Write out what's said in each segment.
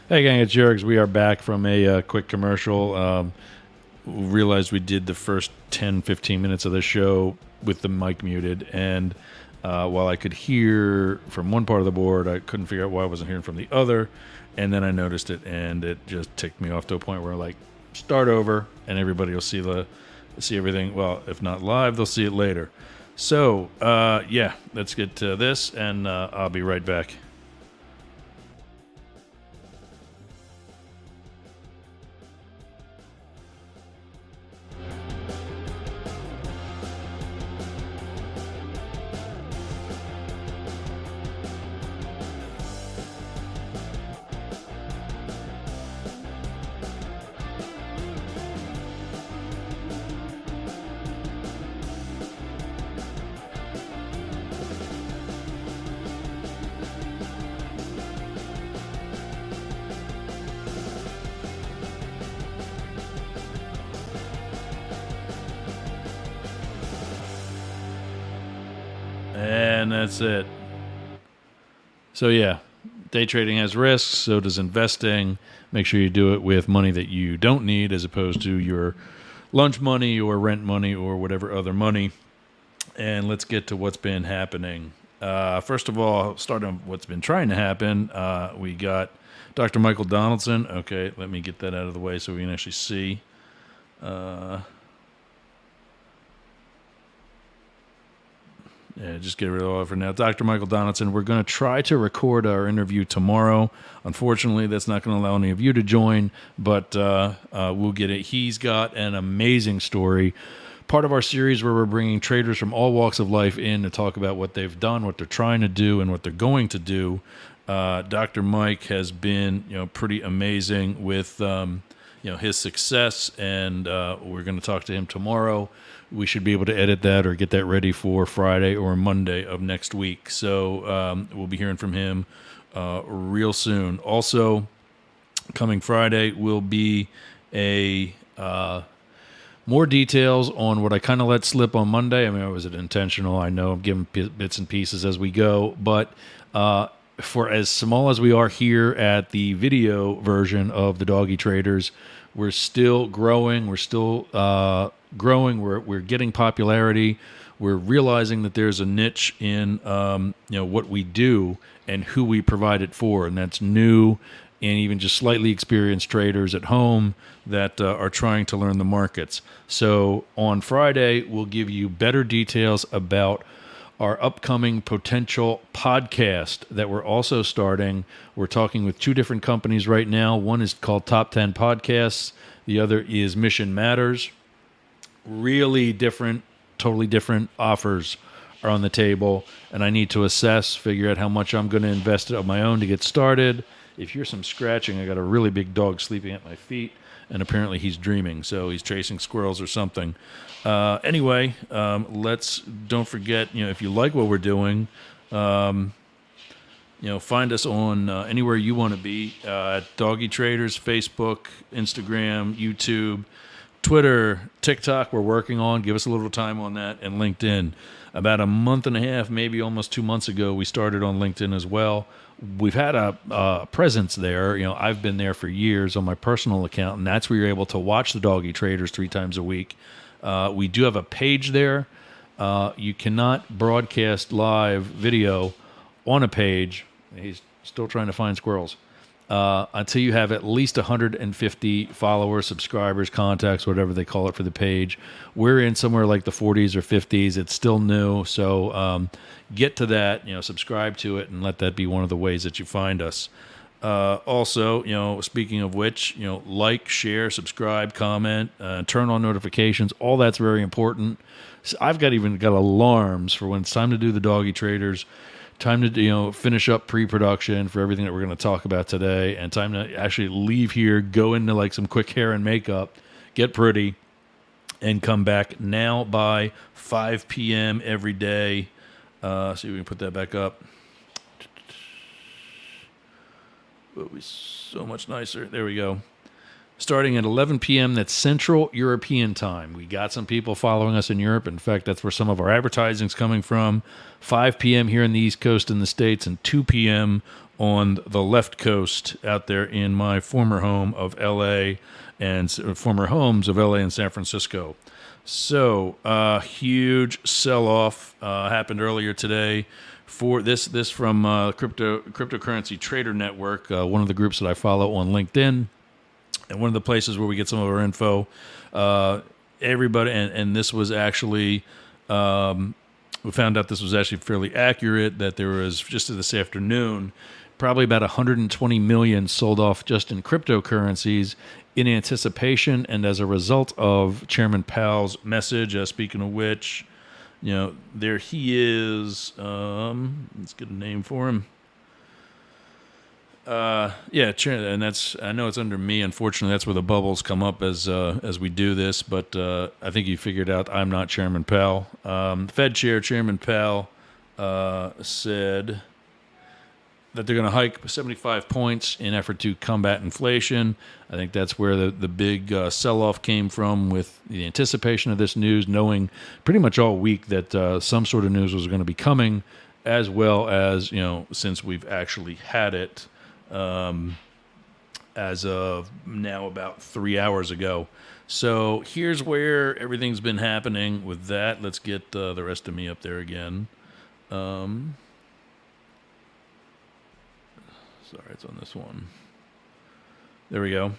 Hey gang, it's Jurgs. We are back from a quick commercial. Realized we did the first 10, 15 minutes of the show with the mic muted, and while I could hear from one part of the board, I couldn't figure out why I wasn't hearing from the other, and then I noticed it, and it just ticked me off to a point where like, start over, and everybody will see everything. Well, if not live, they'll see it later. So, yeah, let's get to this, and I'll be right back. And that's it. So, yeah, day trading has risks, so does investing. Make sure you do it with money that you don't need as opposed to your lunch money or rent money or whatever other money. And let's get to what's been happening. First of all, starting with what's been trying to happen, we got Dr. Michael Donaldson. Okay, let me get that out of the way so we can actually see. Yeah, just get rid of all for now. Dr. Michael Donaldson, we're going to try to record our interview tomorrow. Unfortunately, that's not going to allow any of you to join, but we'll get it. He's got an amazing story. Part of our series where we're bringing traders from all walks of life in to talk about what they've done, what they're trying to do, and what they're going to do. Dr. Mike has been, pretty amazing with, his success, and we're going to talk to him tomorrow. We should be able to edit that or get that ready for Friday or Monday of next week. So we'll be hearing from him real soon. Also, coming Friday will be a more details on what I kind of let slip on Monday. I mean, was it intentional? I know I'm giving bits and pieces as we go, but for as small as we are here at the video version of the Doggy Traders, we're still growing. We're still growing. We're getting popularity. We're realizing that there's a niche in what we do and who we provide it for, and that's new and even just slightly experienced traders at home that are trying to learn the markets. So on Friday, we'll give you better details about our upcoming potential podcast that we're also starting. We're talking with two different companies right now. One is called Top 10 Podcasts. The other is Mission Matters. Really different, totally different offers are on the table, and I need to assess, figure out how much I'm going to invest of my own to get started. If you hear some scratching, I got a really big dog sleeping at my feet, and apparently he's dreaming, so he's chasing squirrels or something. Anyway, don't forget, if you like what we're doing, find us on anywhere you want to be, at Doggy Traders, Facebook, Instagram, YouTube, Twitter, TikTok, we're working on. Give us a little time on that, and LinkedIn. About a month and a half, maybe almost 2 months ago, we started on LinkedIn as well. We've had a presence there. I've been there for years on my personal account, and that's where you're able to watch the Doggy Traders 3 times a week. We do have a page there. You cannot broadcast live video on a page. He's still trying to find squirrels. Until you have at least 150 followers, subscribers, contacts, whatever they call it for the page. We're in somewhere like the 40s or 50s. It's still new, so get to that, subscribe to it, and let that be one of the ways that you find us. Also, speaking of which, like, share, subscribe, comment, turn on notifications. All that's very important. So I've even got alarms for when it's time to do the Doggy Traders. Time to finish up pre-production for everything that we're going to talk about today, and time to actually leave here, go into like some quick hair and makeup, get pretty, and come back now by 5 p.m. every day. See if we can put that back up. It would be so much nicer. There we go. starting at 11 p.m. That's Central European time. We got some people following us in Europe. In fact, that's where some of our advertising is coming from. 5 p.m. here in the East Coast in the States, and 2 p.m. on the left coast out there in my former home of L.A. and former homes of L.A. and San Francisco. So, huge sell-off happened earlier today. For this from Cryptocurrency Trader Network, one of the groups that I follow on LinkedIn, and one of the places where we get some of our info. Everybody, and this was actually, we found out this was actually fairly accurate, that there was, just this afternoon, probably about 120 million sold off just in cryptocurrencies in anticipation and as a result of Chairman Powell's message. Speaking of which, there he is. Let's get a name for him. And that's, I know it's under me. Unfortunately, that's where the bubbles come up as we do this. But I think you figured out I'm not Chairman Powell. Fed Chair Chairman Powell said that they're going to hike 75 points in effort to combat inflation. I think that's where the big sell-off came from, with the anticipation of this news, knowing pretty much all week that some sort of news was going to be coming, as well as, since we've actually had it as of now about 3 hours ago. So here's where everything's been happening with that. Let's get the rest of me up there again. Sorry, it's on this one. There we go.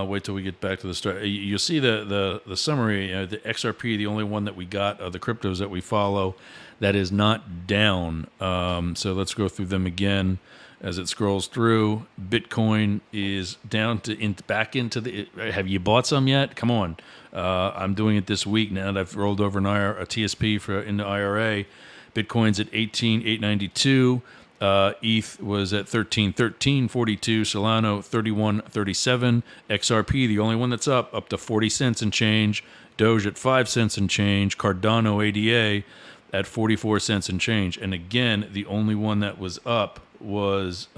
Wait till we get back to the start. You'll see the summary. The XRP, the only one that we got of the cryptos that we follow, that is not down. So let's go through them again as it scrolls through. Bitcoin is down back into the. Have you bought some yet? Come on. I'm doing it this week now that I've rolled over a TSP in the IRA. Bitcoin's at 18,892. ETH was at 13.42, Solano 31.37, XRP the only one that's up to 40 cents and change, Doge at 5 cents and change, Cardano ADA at 44 cents and change. And again, the only one that was up was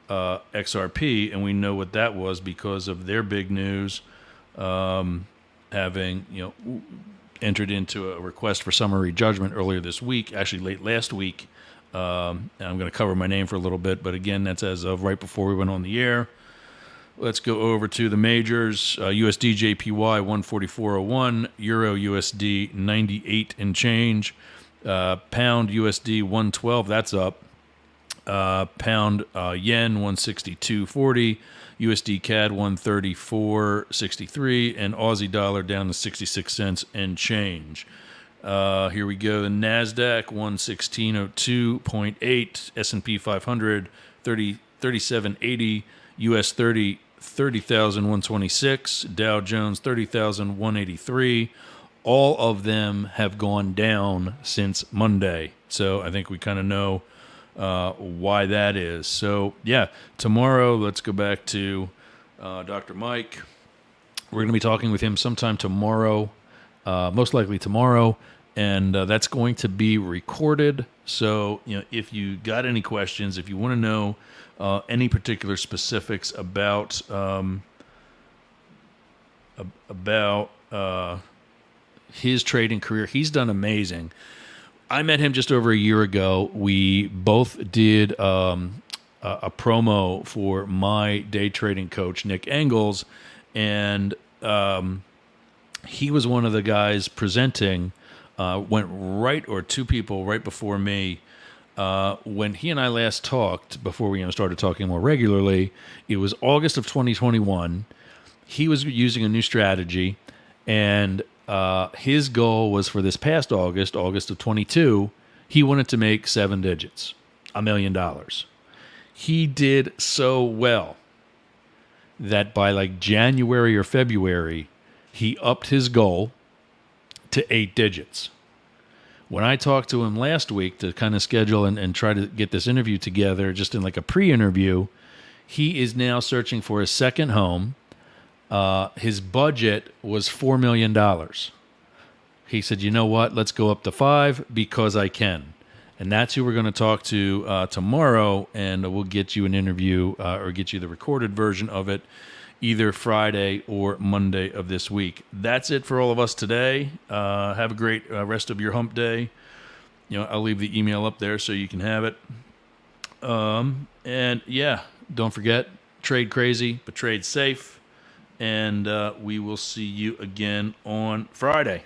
XRP, and we know what that was because of their big news, having entered into a request for summary judgment earlier this week, actually late last week. And I'm going to cover my name for a little bit, but again, that's as of right before we went on the air. Let's go over to the majors. USD JPY 144.01, Euro USD 98 and change, Pound USD 112, that's up. Pound Yen 162.40, USD CAD 134.63, and Aussie dollar down to 66 cents and change. Here we go. The NASDAQ 116.02.8, S&P 500 37.80, US 30,126, Dow Jones 30,183. All of them have gone down since Monday. So I think we kind of know why that is. So yeah, tomorrow, let's go back to Dr. Mike. We're going to be talking with him sometime tomorrow, most likely tomorrow. And that's going to be recorded. So, if you got any questions, if you want to know any particular specifics about his trading career, he's done amazing. I met him just over a year ago. We both did a promo for my day trading coach, Nick Engels, and he was one of the guys presenting. Two people right before me. When he and I last talked, before we started talking more regularly, it was August of 2021. He was using a new strategy, and his goal was for this past August of 22, he wanted to make 7 digits, $1 million. He did so well that by like January or February, he upped his goal to 8 digits. When I talked to him last week to kind of schedule and try to get this interview together, just in like a pre-interview, he is now searching for his second home. His budget was $4 million. He said, you know what, let's go up to 5 because I can. And that's who we're going to talk to tomorrow, and we'll get you an interview or get you the recorded version of it either Friday or Monday of this week. That's it for all of us today. Have a great rest of your hump day. I'll leave the email up there so you can have it. And yeah, don't forget, trade crazy, but trade safe. And we will see you again on Friday.